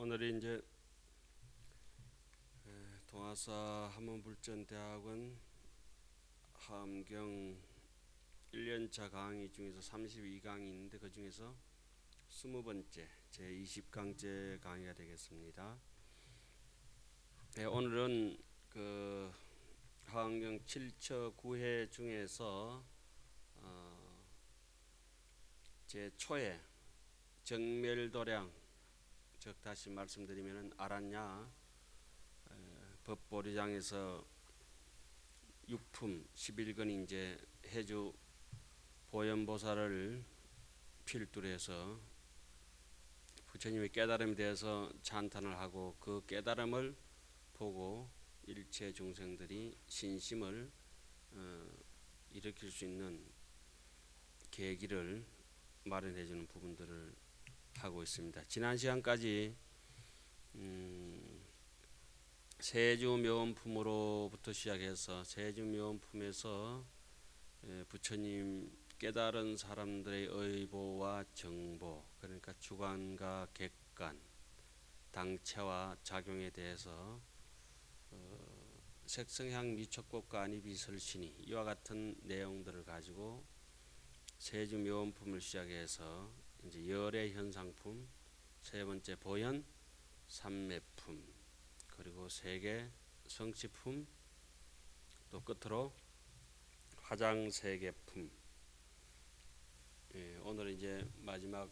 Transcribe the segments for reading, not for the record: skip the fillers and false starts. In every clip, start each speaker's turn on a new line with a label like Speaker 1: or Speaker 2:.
Speaker 1: 오늘이 이제 동아사 한문불전대학원 함경 1년차 강의 중에서 32강의인데 그 중에서 20번째 제20강째 강의가 되겠습니다. 오늘은 그 하한경 7처 9회 중에서 제 초회 정멸도량, 즉 다시 말씀드리면은 아란야 법보리장에서 육품 11근 이제 해주 보현보살을 필두로 해서 부처님의 깨달음에 대해서 찬탄을 하고 그 깨달음을 보고 일체 중생들이 신심을 일으킬 수 있는 계기를 마련해 주는 부분들을 하고 있습니다. 지난 시간까지 세주묘원품으로부터 시작해서 세주묘원품에서 부처님 깨달은 사람들의 의보와 정보, 그러니까 주관과 객관, 당체와 작용에 대해서 색성향 미촉법과 안이비설신이 이와 같은 내용들을 가지고 세주묘원품을 시작해서 이제 열의 현상품, 세 번째 보현 삼매품, 그리고 세계 성취품, 또 끝으로 화장세계품. 오늘 이제 마지막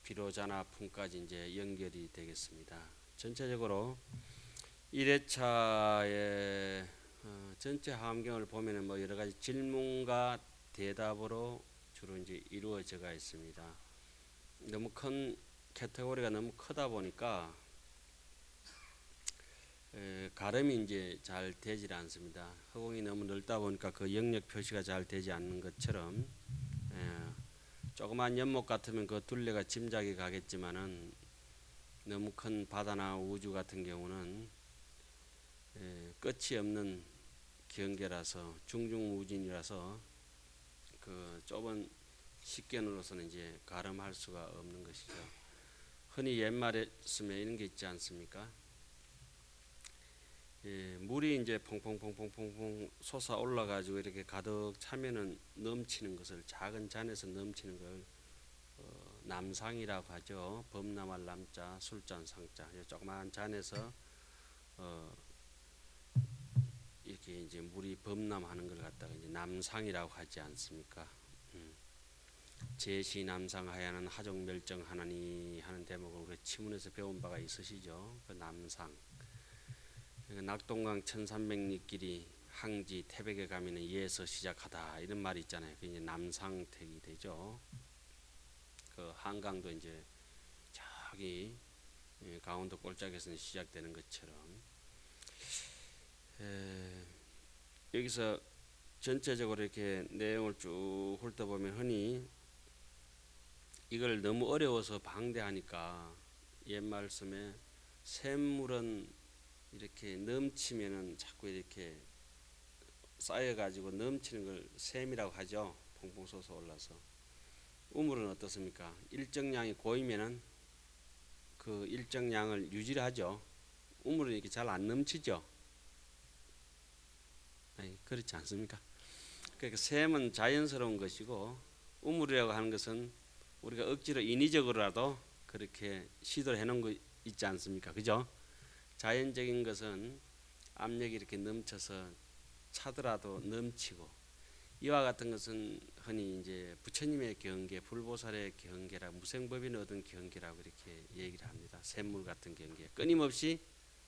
Speaker 1: 비로자나품까지 이제 연결이 되겠습니다. 전체적으로 1회차의 전체 함경을 보면은 뭐 여러 가지 질문과 대답으로 주로 이제 이루어져가 있습니다. 너무 큰 카테고리가 너무 크다 보니까 가름이 이제 잘 되질 않습니다. 허공이 너무 넓다 보니까 그 영역 표시가 잘 되지 않는 것처럼 조그만 연못 같으면 그 둘레가 짐작이 가겠지만은 너무 큰 바다나 우주 같은 경우는 끝이 없는 경계라서 중중무진이라서 그 좁은 식견으로서는 이제 가름할 수가 없는 것이죠. 흔히 옛말에 쓰면 이런 게 있지 않습니까? 물이 이제 퐁퐁퐁퐁퐁 솟아 올라가지고 이렇게 가득 차면은 넘치는 것을, 작은 잔에서 넘치는 걸 남상이라고 하죠. 범람할 남자, 술잔 상자. 조그만 잔에서 이렇게 이제 물이 범람하는 걸 갖다가 이제 남상이라고 하지 않습니까? 제시 남상하야는 하족 멸정하나니 하는 대목을 우리 치문에서 배운 바가 있으시죠. 그 남상. 낙동강 1300리 길이 항지 태백에 가면은 예에서 시작하다 이런 말이 있잖아요. 그 이제 남상택이 되죠. 그 한강도 이제 저기 강원도 골짜기에서 시작되는 것처럼 여기서 전체적으로 이렇게 내용을 쭉 훑어보면 흔히 이걸 너무 어려워서 방대하니까 옛 말씀에 샘물은 이렇게 넘치면은 자꾸 이렇게 쌓여가지고 넘치는 걸 샘이라고 하죠. 퐁퐁 솟아 올라서. 우물은 어떻습니까? 일정량이 고이면은 그 일정량을 유지를 하죠. 우물은 이렇게 잘 안 넘치죠. 아니, 그렇지 않습니까? 그러니까 샘은 자연스러운 것이고 우물이라고 하는 것은 우리가 억지로 인위적으로라도 그렇게 시도를 해놓은 거 있지 않습니까? 그죠? 자연적인 것은 압력이 이렇게 넘쳐서 차더라도 넘치고, 이와 같은 것은 흔히 이제 부처님의 경계, 불보살의 경계라, 무생법인 얻은 경계라고 이렇게 얘기를 합니다. 샘물 같은 경계, 끊임없이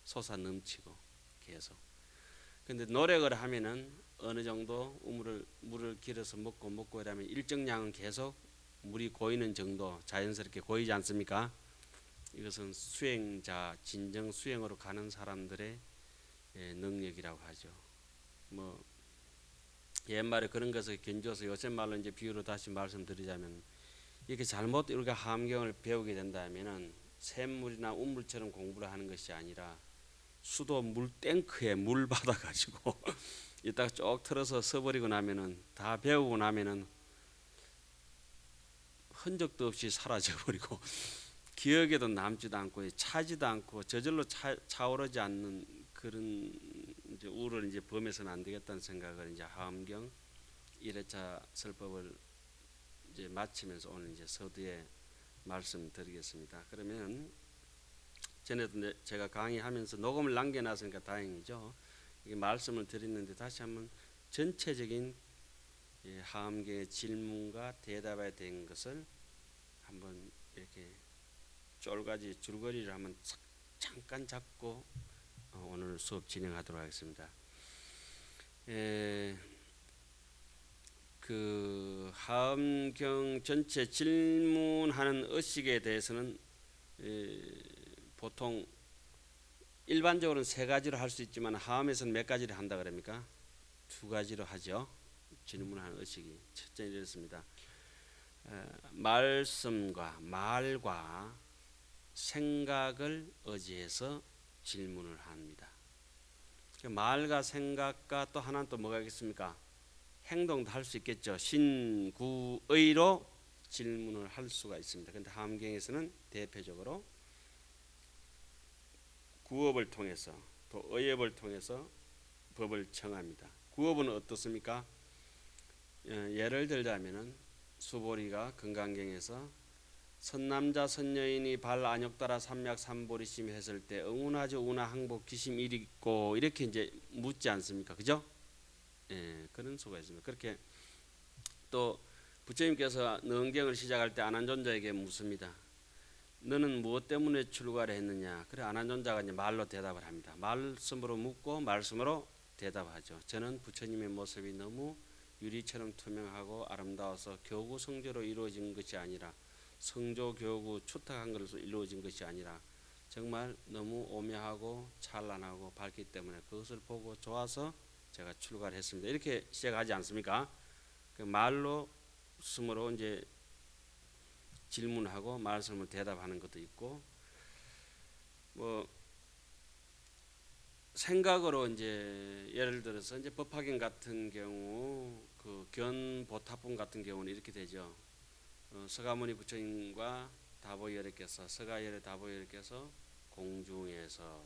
Speaker 1: 솟아 넘치고 계속. 근데 노력을 하면은 어느 정도 물을 길어서 먹고 이러면 일정량은 계속 물이 고이는 정도, 자연스럽게 고이지 않습니까? 이것은 수행자, 진정 수행으로 가는 사람들의 능력이라고 하죠. 뭐 옛말에 그런 것을 견줘서 요새 말로 이제 비유로 다시 말씀드리자면, 이렇게 잘못 우리가 함경을 배우게 된다면은 샘물이나 우물처럼 공부를 하는 것이 아니라 수도 물 탱크에 물 받아가지고 이따가 쭉 틀어서 써버리고 나면은, 다 배우고 나면은 흔적도 없이 사라져버리고 기억에도 남지도 않고 차지도 않고 저절로 차오르지 않는 그런 이제 우를 이제 범해서는 안 되겠다는 생각을 이제 하엄경 1회차 설법을 이제 마치면서 오늘 이제 서두에 말씀드리겠습니다. 그러면 전에도 제가 강의하면서 녹음을 남겨놨으니까 다행이죠. 이게 말씀을 드렸는데 다시 한번 전체적인 하엄경의 질문과 대답에 대한 것을 한번 이렇게 쫄가지 줄거리를 한번 잠깐 잡고 오늘 수업 진행하도록 하겠습니다. 그 하엄경 전체 질문하는 의식에 대해서는 보통 일반적으로는 세 가지로 할 수 있지만 하엄에서는 몇 가지를 한다 그럽니까? 두 가지로 하죠. 질문하는 의식이 첫째는 이렇습니다. 말씀과 말과 생각을 의지해서 질문을 합니다. 말과 생각과 또 하나는 또 뭐가 있겠습니까? 행동도 할 수 있겠죠. 신구의로 질문을 할 수가 있습니다. 그런데 하엄경에서는 대표적으로 구업을 통해서 또 의업을 통해서 법을 청합니다. 구업은 어떻습니까? 예를 들자면은 수보리가 금강경에서 선남자 선여인이 발 안욕따라 삼약 삼보리심 했을 때 응운하죠 우나 항복 기심 일있고 이렇게 이제 묻지 않습니까? 그죠? 그런 수가 있습니다. 그렇게 또 부처님께서 능경을 시작할 때 아난존자에게 묻습니다. 너는 무엇 때문에 출가를 했느냐? 그래 아난존자가 이제 말로 대답을 합니다. 말씀으로 묻고 말씀으로 대답하죠. 저는 부처님의 모습이 너무 유리처럼 투명하고 아름다워서 교구 성조로 이루어진 것이 아니라 성조 교구 추탁한 것으로 이루어진 것이 아니라 정말 너무 오묘하고 찬란하고 밝기 때문에 그것을 보고 좋아서 제가 출가를 했습니다. 이렇게 시작하지 않습니까? 그 말로 스스로 이제 질문하고 말씀을 대답하는 것도 있고 뭐 생각으로 이제 예를 들어서 이제 법화경 같은 경우 그 견보타품 같은 경우는 이렇게 되죠. 서가모니 부처님과 다보열애께서 서가열애 다보열애께서 공중에서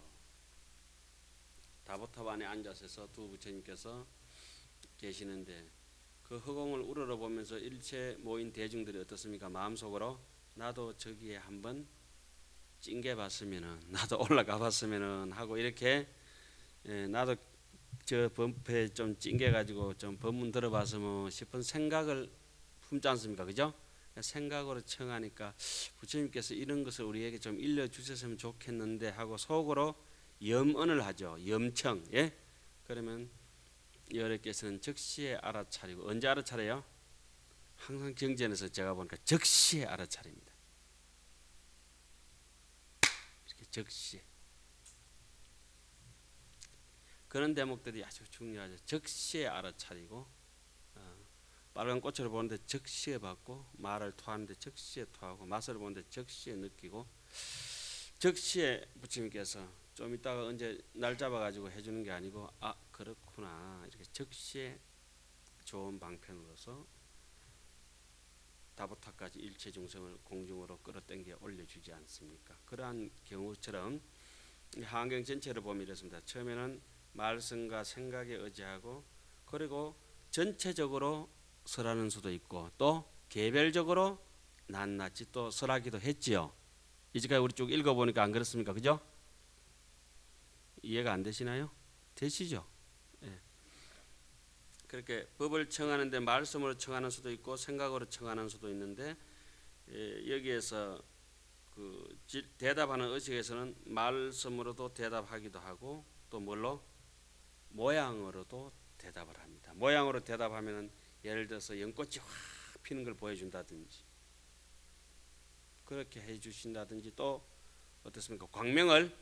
Speaker 1: 다보탑 안에 앉아서 두 부처님께서 계시는데 그 허공을 우러러보면서 일체 모인 대중들이 어떻습니까? 마음속으로 나도 저기에 한번 찡겨봤으면은 나도 올라가봤으면은 하고 이렇게 나도 저 범패 좀 찡겨가지고 좀 법문 들어봤으면 싶은 생각을 품지 않습니까? 그죠? 생각으로 청하니까 부처님께서 이런 것을 우리에게 좀 일러주셨으면 좋겠는데 하고 속으로 염언을 하죠. 염청. 예? 그러면 여러께서는 즉시에 알아차리고 언제 알아차려요? 항상 경전에서 제가 보니까 즉시에 알아차립니다. 이렇게 즉시에. 그런 대목들이 아주 중요하죠. 즉시에 알아차리고 빨간 꽃을 보는데 즉시에 받고 말을 토하는데 즉시에 토하고 맛을 보는데 즉시에 느끼고 즉시에 부처님께서 좀 이따가 언제 날 잡아가지고 해주는 게 아니고 아 그렇구나 이렇게 즉시에 좋은 방편으로서 다보타까지 일체 중생을 공중으로 끌어당겨 올려주지 않습니까? 그러한 경우처럼 하엄경 전체를 보면 이렇습니다. 처음에는 말씀과 생각에 의지하고 그리고 전체적으로 설하는 수도 있고 또 개별적으로 낱낱이 또 설하기도 했지요. 이제까지 우리 쭉 읽어보니까 안 그렇습니까? 그죠? 이해가 안 되시나요? 되시죠? 예. 그렇게 법을 청하는데 말씀으로 청하는 수도 있고 생각으로 청하는 수도 있는데 여기에서 그 대답하는 의식에서는 말씀으로도 대답하기도 하고 또 뭘로? 모양으로도 대답을 합니다. 모양으로 대답하면은 예를 들어서 연꽃이 확 피는 걸 보여준다든지 그렇게 해주신다든지 또 어떻습니까? 광명을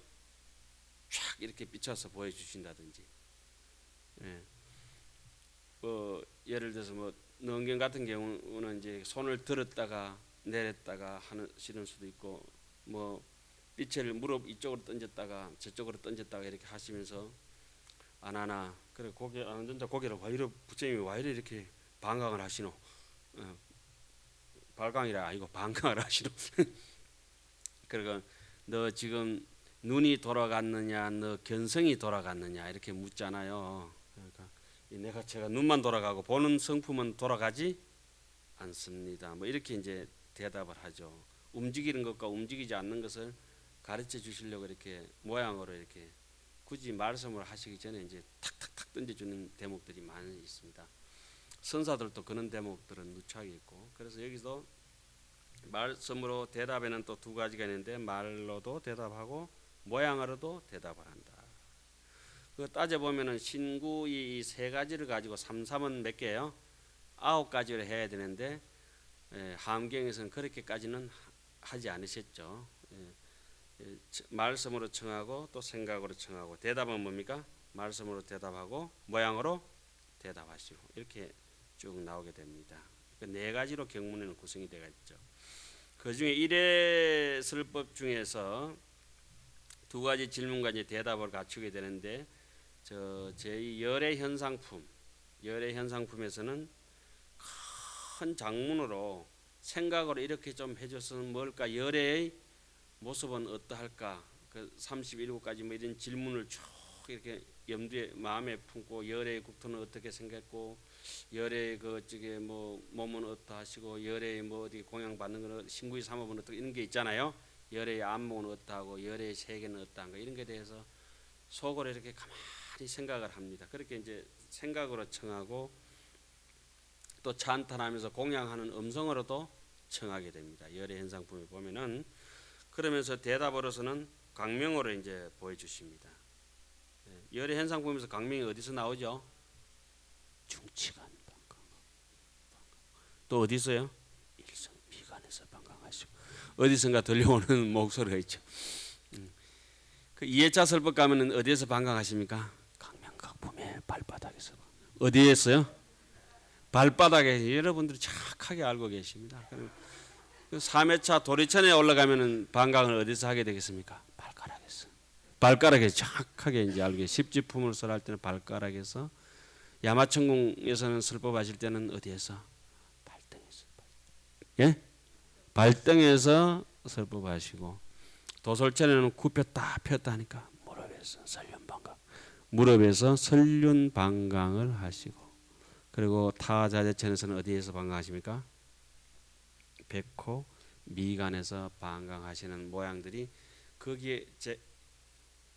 Speaker 1: 쫙 이렇게 비춰서 보여주신다든지 예를 들어서 뭐 능경 같은 경우는 이제 손을 들었다가 내렸다가 하시는 수도 있고 뭐 빛을 무릎 이쪽으로 던졌다가 저쪽으로 던졌다가 이렇게 하시면서 안 하나 그래 고개 안 던져 고개를 와 이래 부처님이 와 이래 이렇게 반강을 하시노 발광이라 아니고 반강을 하시노 그리고 너 지금 눈이 돌아갔느냐, 너 견성이 돌아갔느냐 이렇게 묻잖아요. 그러니까 내가 제가 눈만 돌아가고 보는 성품은 돌아가지 않습니다. 뭐 이렇게 이제 대답을 하죠. 움직이는 것과 움직이지 않는 것을 가르쳐 주시려고 이렇게 모양으로 이렇게 굳이 말씀을 하시기 전에 이제 탁탁탁 던져주는 대목들이 많이 있습니다. 선사들도 그런 대목들은 누차게 있고, 그래서 여기서 말씀으로 대답에는 또 두 가지가 있는데 말로도 대답하고 모양으로도 대답을 한다. 그 따져 보면은 신구 이 세 가지를 가지고 삼삼은 몇 개예요? 9가지를 해야 되는데 함경에서는 그렇게까지는 하지 않으셨죠. 말씀으로 청하고 또 생각으로 청하고, 대답은 뭡니까? 말씀으로 대답하고 모양으로 대답하시고, 이렇게 쭉 나오게 됩니다. 그 네 가지로 경문에는 구성이 되어 있죠. 그 중에 일의 설법 중에서 두 가지 질문과 이제 대답을 갖추게 되는데, 제 열의 현상품에서는 큰 장문으로 생각으로 이렇게 좀 해줬으면 뭘까, 열의 모습은 어떠할까, 그 37가지 뭐 이런 질문을 쭉 이렇게 염두에 마음에 품고, 열의 국토는 어떻게 생겼고, 열의 그 저게 뭐 몸은 어떠하시고, 열의 뭐 어디 공양 받는 거는 신구의 삼업은 어떻게, 이런 게 있잖아요. 열의 안목은 어떠하고, 열의 세계는 어떠한가, 이런 게 대해서 속으로 이렇게 가만히 생각을 합니다. 그렇게 이제 생각으로 청하고 또 찬탄하면서 공양하는 음성으로도 청하게 됩니다. 열의 현상품에 보면은. 그러면서 대답으로서는 강명으로 이제 보여주십니다. 열의 현상품에서 강명이 어디서 나오죠? 중치간 방광. 또 어디 있어요? 일성 미간에서 방광하시고, 어디선가 들려오는 목소리가 있죠. 그 이해자 설법 가면은 어디에서 방광하십니까? 강명각품의 발바닥에서. 어디에 있어요? 발바닥에. 여러분들이 착하게 알고 계십니다. 그 3회차 도리천에 올라가면은 방광을 어디서 하게 되겠습니까? 발가락에서. 발가락에서 정확하게 이제 알게. 십지품을 설할 때는 발가락에서, 야마천궁에서는 설법하실 때는 어디에서? 발등에서. 예? 발등에서 설법하시고, 도솔천에는 굽혔다 폈다 하니까 무릎에서 설륜방광. 무릎에서 설륜방광을 하시고, 그리고 타자재천에서는 어디에서 방광하십니까? 백호 미간에서 방광하시는 모양들이, 거기에 제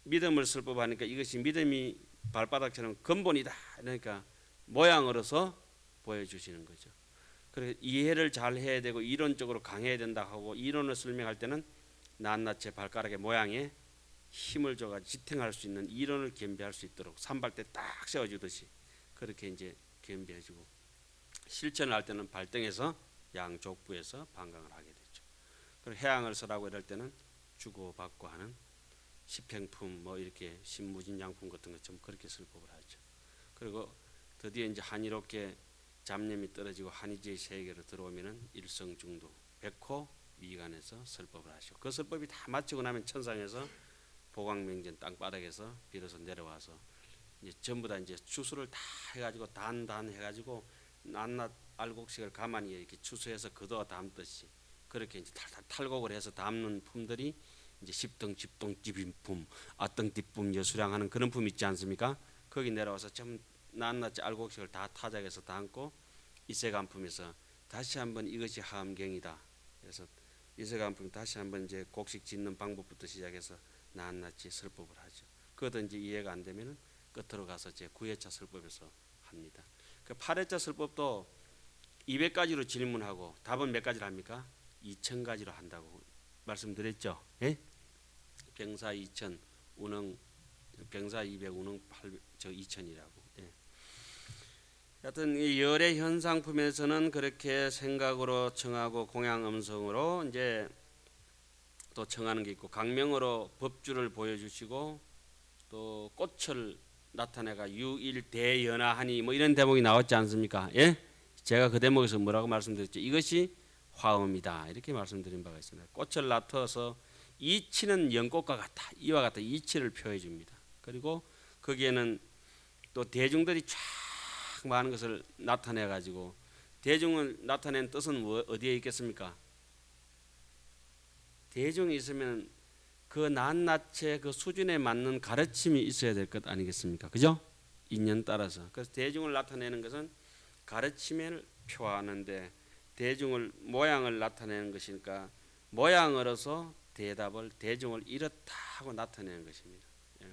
Speaker 1: 믿음을 설법하니까 이것이 믿음이 발바닥처럼 근본이다, 그러니까 모양으로서 보여주시는 거죠. 그래서 이해를 잘 해야 되고 이론적으로 강해야 된다 하고, 이론을 설명할 때는 낱낱이 발가락의 모양에 힘을 줘가지고 지탱할 수 있는 이론을 겸비할 수 있도록 산발대 딱 세워주듯이 그렇게 이제 겸비해주고, 실천을 할 때는 발등에서 양족부에서 방광을 하게 되죠. 그리고 해양을 설하고 이럴 때는 주고받고 하는 십행품 뭐 이렇게 신무진양품 같은 것처럼 그렇게 설법을 하죠. 그리고 드디어 이제 한이롭게 잡념이 떨어지고 한이지의 세계로 들어오면은 일성중도 백호 미간에서 설법을 하시고, 그 설법이 다 마치고 나면 천상에서 보광명전 땅바닥에서 비로소 내려와서 이제 전부 다 이제 추수를 다 해가지고 단단 해가지고 낱낱 알곡식을 가만히 이렇게 추수해서 거두어 담듯이 그렇게 이제 탈곡을 해서 담는 품들이 이제 십등, 집동, 집인품, 아등띠품, 여수량하는 그런 품 있지 않습니까? 거기 내려와서 좀 낱낱이 알곡식을 다 타작해서 담고 이세간품에서 다시 한번 이것이 하암경이다. 그래서 이세간품 다시 한번 이제 곡식 짓는 방법부터 시작해서 낱낱이 설법을 하죠. 그것도 이제 이해가 안 되면은 끝으로 가서 제 9회차 설법에서 합니다. 그 8회차 설법도 200가지로 질문하고 답은 몇 가지를 합니까? 2000가지로 한다고 말씀드렸죠. 예? 병사 2000, 운흥 병사 200, 운흥 800, 저 2000이라고. 예. 하여튼 이 열의 현상품에서는 그렇게 생각으로 청하고 공양 음성으로 이제 또 청하는 게 있고, 강명으로 법주를 보여주시고, 또 꽃을 나타내가 유일대연하하니 뭐 이런 대목이 나왔지 않습니까? 예? 제가 그 대목에서 뭐라고 말씀드렸죠? 이것이 화음이다 이렇게 말씀드린 바가 있습니다. 꽃을 나타서 이치는 연꽃과 같다, 이와 같다 이치를 표해 줍니다. 그리고 거기에는 또 대중들이 쫙 많은 것을 나타내 가지고, 대중을 나타낸 뜻은 어디에 있겠습니까? 대중이 있으면 그 낱낱의 그 수준에 맞는 가르침이 있어야 될 것 아니겠습니까? 그죠? 인연 따라서. 그래서 대중을 나타내는 것은 가르침을 표하는데 대중을 모양을 나타내는 것이니까 모양으로서 대답을 대중을 이렇다 하고 나타내는 것입니다. 예.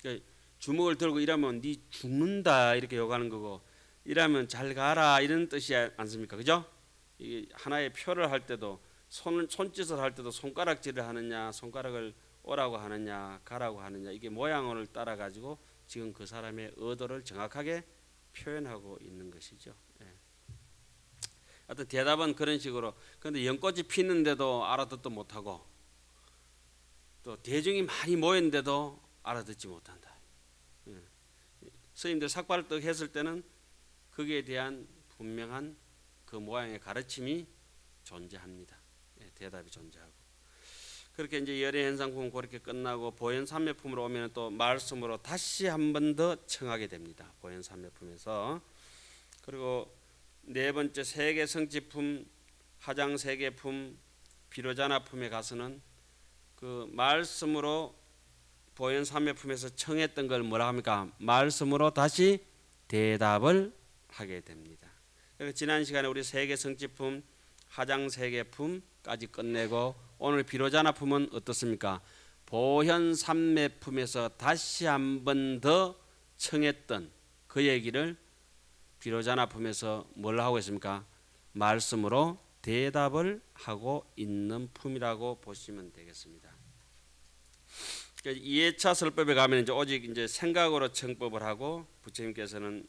Speaker 1: 그러니까 주먹을 들고 이러면 네 죽는다 이렇게 욕하는 거고 이러면 잘 가라 이런 뜻이 않습니까? 그죠? 이게 하나의 표를 할 때도 손짓을 할 때도 손가락질을 하느냐 손가락을 오라고 하느냐 가라고 하느냐 이게 모양을 따라 가지고 지금 그 사람의 의도를 정확하게 표현하고 있는 것이죠. 예. 하여튼 대답은 그런 식으로. 그런데 연꽃이 피는데도 알아듣도 못하고 또 대중이 많이 모였는데도 알아듣지 못한다. 예. 스님들 삭발떡 했을 때는 거기에 대한 분명한 그 모양의 가르침이 존재합니다. 예, 대답이 존재하고. 그렇게 이제 열애현상품은 그렇게 끝나고 보현삼매품으로 오면 또 말씀으로 다시 한 번 더 청하게 됩니다. 보현삼매품에서. 그리고 네 번째 세계성취품, 화장세계품, 비로자나품에 가서는 그 말씀으로 보현삼매품에서 청했던 걸 뭐라 합니까? 말씀으로 다시 대답을 하게 됩니다. 그래서 지난 시간에 우리 세계성취품, 화장세계품까지 끝내고 오늘 비로자나품은 어떻습니까? 보현삼매품에서 다시 한 번 더 청했던 그 얘기를 비로자나품에서 뭘 하고 있습니까? 말씀으로 대답을 하고 있는 품이라고 보시면 되겠습니다. 2회차 설법에 가면 이제 오직 이제 생각으로 청법을 하고 부처님께서는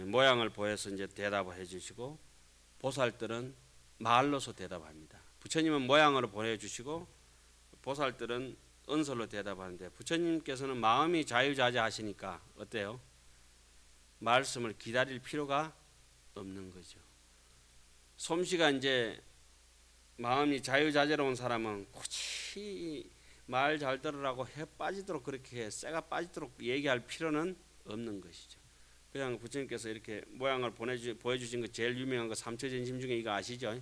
Speaker 1: 모양을 보여서 이제 대답을 해주시고 보살들은 말로서 대답합니다. 부처님은 모양으로 보내주시고 보살들은 은설로 대답하는데 부처님께서는 마음이 자유자재하시니까 어때요? 말씀을 기다릴 필요가 없는 거죠. 솜씨가 이제 마음이 자유자재로운 사람은 굳이 말 잘 들으라고 해 빠지도록 그렇게 쇠가 빠지도록 얘기할 필요는 없는 것이죠. 그냥 부처님께서 이렇게 모양을 보여주신 거 제일 유명한 거 삼처전심 중에 이거 아시죠?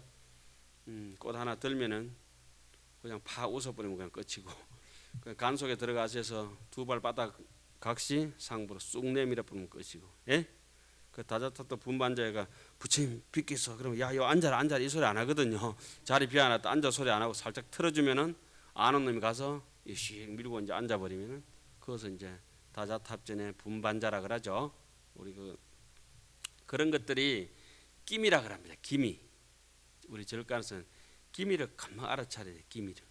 Speaker 1: 꽃 하나 들면은 그냥 파 웃어버리면 그냥 끝이고 그냥 간 속에 들어가셔서 두 발 바닥 각시 상부로 쑥 내밀어 버리면 끝이고. 예? 그 다자타도 분반자가 부처님 빗겠어 그러면 야요 앉아라 이 소리 안 하거든요. 자리 비워놨다 앉아 소리 안 하고 살짝 틀어주면은 아는 놈이 가서 씩 밀고 이제 앉아버리면은 그것은 이제 다자탑전의 분반자라 그러죠. 우리 그런 것들이 기미라 그럽니다. 기미. 우리 절간에서는 기미를 금방 알아차려야 돼. 기미를.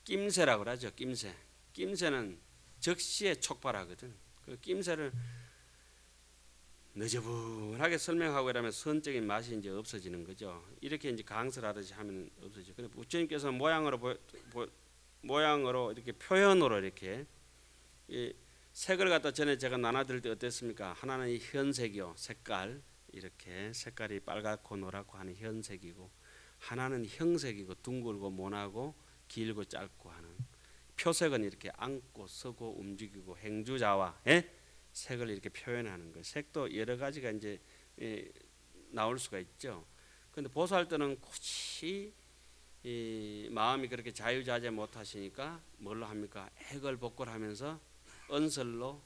Speaker 1: 낌새라 그러죠. 낌새. 낌새는 적시에 촉발하거든. 그 낌새를 너저분하게 설명하고 이러면 선적인 맛이 이제 없어지는 거죠. 이렇게 이제 강설하듯이 하면 없어지죠. 근데 부처님께서는 모양으로 이렇게 표현으로 이렇게 이 색을 갖다 전에 제가 나눠드릴 때 어땠습니까? 하나는 이 현색이요, 색깔 이렇게 색깔이 빨갛고 노랗고 하는 현색이고 하나는 형색이고 둥글고 모나고 길고 짧고 하는 표색은 이렇게 앉고 서고 움직이고 행주자와 색을 이렇게 표현하는 거. 색도 여러 가지가 이제 나올 수가 있죠. 그런데 보살 때는 굳이 이 마음이 그렇게 자유자재 못하시니까 뭘로 합니까? 해걸복걸하면서 언설로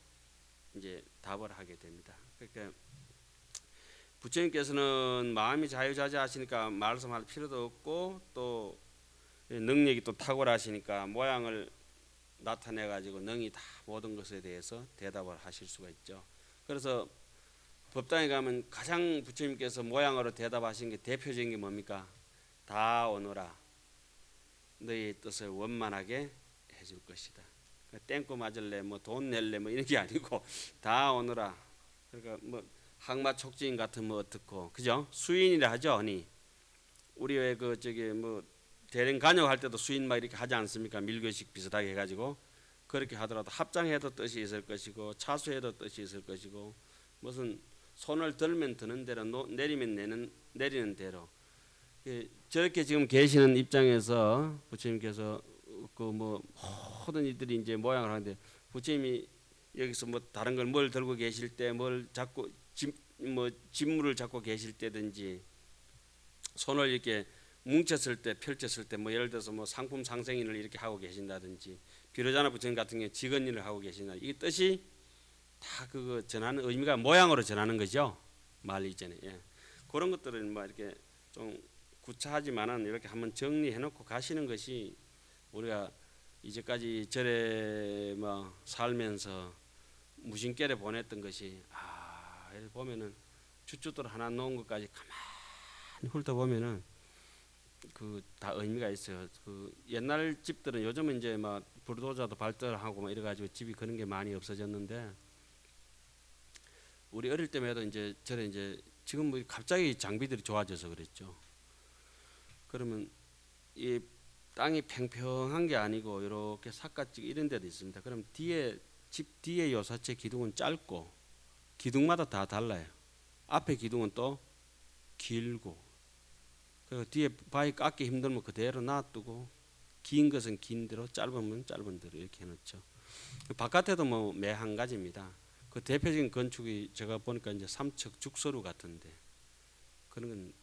Speaker 1: 이제 답을 하게 됩니다. 그러니까 부처님께서는 마음이 자유자재하시니까 말씀할 필요도 없고 또 능력이 또 탁월하시니까 모양을 나타내 가지고 능히 다 모든 것에 대해서 대답을 하실 수가 있죠. 그래서 법당에 가면 가장 부처님께서 모양으로 대답하신 게 대표적인 게 뭡니까? 다 오너라. 너희 뜻을 원만하게 해줄 것이다. 땡고 맞을래, 뭐 돈 낼래, 뭐 이런 게 아니고 다 오너라. 그러니까 뭐 항마 촉진 같은 뭐 어떻고, 그죠? 수인이라 하죠, 언니. 우리 왜 그 저기 뭐 대령 간역할 때도 수인 막 이렇게 하지 않습니까? 밀교식 비슷하게 해가지고 그렇게 하더라도 합장해도 뜻이 있을 것이고 차수해도 뜻이 있을 것이고 무슨 손을 들면 드는 대로 내리면 내리는 대로 저렇게 지금 계시는 입장에서 부처님께서 그 뭐 모든 이들이 이제 모양을 하는데 부처님이 여기서 뭐 다른 걸 뭘 들고 계실 때 뭘 잡고 짐물을 잡고 계실 때든지 손을 이렇게 뭉쳤을 때 펼쳤을 때 뭐 예를 들어서 뭐 상품 상생인을 이렇게 하고 계신다든지 비로자나 전 같은 경우 직언일을 하고 계신다. 이 뜻이 다 그거 전하는 의미가 모양으로 전하는 거죠. 말 이전에. 예. 그런 것들은 뭐 이렇게 좀 구차하지만은 이렇게 한번 정리해 놓고 가시는 것이 우리가 이제까지 절에 뭐 살면서 무심결에 보냈던 것이 이렇게 보면은 주춧돌 하나 놓은 것까지 가만히 훑어보면은 그 다 의미가 있어요. 그 옛날 집들은 요즘은 이제 막 불도저도 발달하고 막 이래가지고 집이 그런 게 많이 없어졌는데 우리 어릴 때만 해도 이제 절에 이제 지금 뭐 갑자기 장비들이 좋아져서 그랬죠. 그러면 이 땅이 평평한 게 아니고 이렇게 삿갓집 이런 데도 있습니다. 그럼 뒤에 집 뒤에 요사체 기둥은 짧고 기둥마다 다 달라요. 앞에 기둥은 또 길고 그리고 뒤에 바위 깎기 힘들면 그대로 놔두고 긴 것은 긴 대로 짧으면 짧은 대로 이렇게 해놓죠. 바깥에도 뭐 매 한 가지입니다. 그 대표적인 건축이 제가 보니까 이제 삼척 죽서루 같은데 그런 건